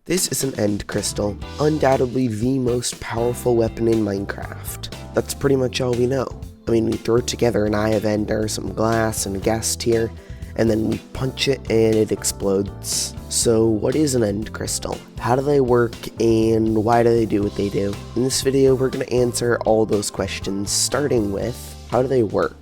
This is an end crystal, undoubtedly the most powerful weapon in Minecraft. That's pretty much all we know. I mean, we throw together an Eye of Ender, some glass, and a ghast tear, and then we punch it and it explodes. So what is an end crystal? How do they work, and why do they do what they do? In this video, we're going to answer all those questions, starting with, how do they work?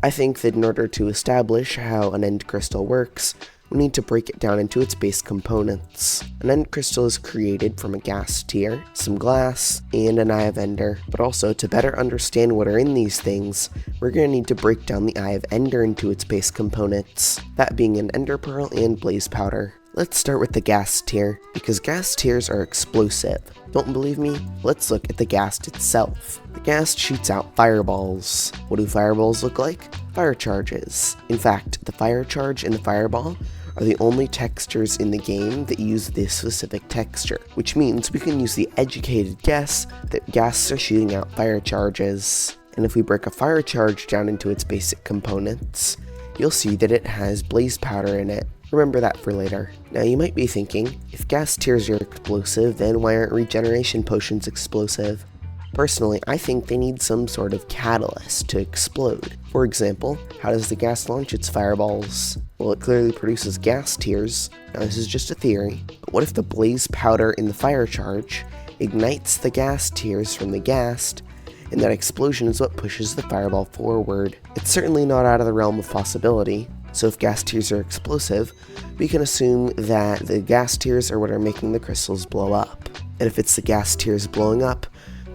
I think that in order to establish how an end crystal works, we need to break it down into its base components. An end crystal is created from a ghast tear, some glass, and an Eye of Ender. But also, to better understand what are in these things, we're going to need to break down the Eye of Ender into its base components, that being an ender pearl and blaze powder. Let's start with the ghast tear, because ghast tears are explosive. Don't believe me? Let's look at the ghast itself. The ghast shoots out fireballs. What do fireballs look like? Fire charges. In fact, the fire charge and the fireball are the only textures in the game that use this specific texture, which means we can use the educated guess that ghasts are shooting out fire charges. And if we break a fire charge down into its basic components, you'll see that it has blaze powder in it. Remember that for later. Now you might be thinking, if ghast tears are explosive, then why aren't regeneration potions explosive? Personally, I think they need some sort of catalyst to explode. For example, how does the ghast launch its fireballs? Well, it clearly produces ghast tears. Now this is just a theory, but what if the blaze powder in the fire charge ignites the ghast tears from the ghast, and that explosion is what pushes the fireball forward? It's certainly not out of the realm of possibility. So if ghast tears are explosive, we can assume that the ghast tears are what are making the crystals blow up. And if it's the ghast tears blowing up,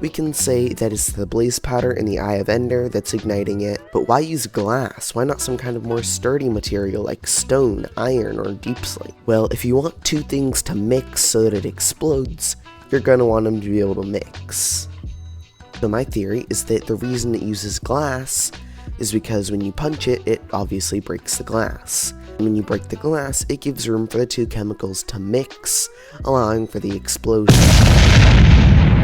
we can say that it's the blaze powder in the Eye of Ender that's igniting it. But why use glass? Why not some kind of more sturdy material like stone, iron, or deep slate? Well, if you want two things to mix so that it explodes, you're going to want them to be able to mix. So my theory is that the reason it uses glass is because when you punch it, it obviously breaks the glass. And when you break the glass, it gives room for the two chemicals to mix, allowing for the explosion.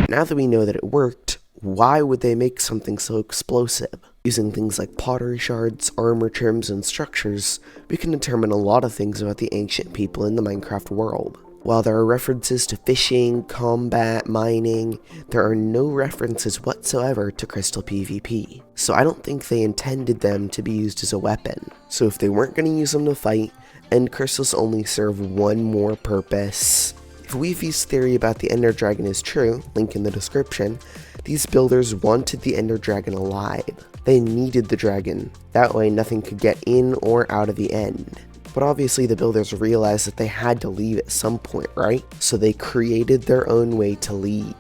Now that we know that it worked, why would they make something so explosive? Using things like pottery shards, armor trims, and structures, we can determine a lot of things about the ancient people in the Minecraft world. While there are references to fishing, combat, mining, there are no references whatsoever to crystal PvP. So I don't think they intended them to be used as a weapon. So if they weren't going to use them to fight, end crystals only serve one more purpose. If Weevy's theory about the Ender Dragon is true, link in the description, these builders wanted the Ender Dragon alive. They needed the dragon, that way nothing could get in or out of the end. But obviously the builders realized that they had to leave at some point, right? So they created their own way to leave.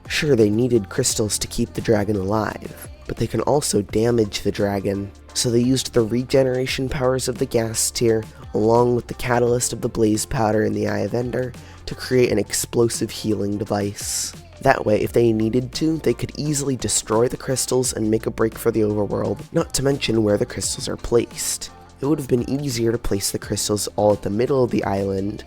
Sure, they needed crystals to keep the dragon alive, but they can also damage the dragon. So they used the regeneration powers of the ghast tear, along with the catalyst of the blaze powder in the Eye of Ender, to create an explosive healing device. That way, if they needed to, they could easily destroy the crystals and make a break for the overworld, not to mention where the crystals are placed. It would have been easier to place the crystals all at the middle of the island,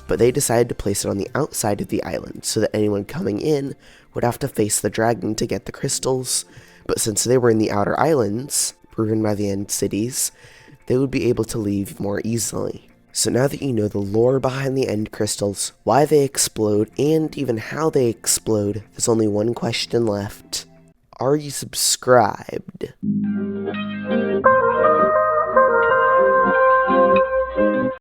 but they decided to place it on the outside of the island so that anyone coming in would have to face the dragon to get the crystals, but since they were in the outer islands, proven by the end cities, they would be able to leave more easily. So now that you know the lore behind the end crystals, why they explode, and even how they explode, there's only one question left. Are you subscribed?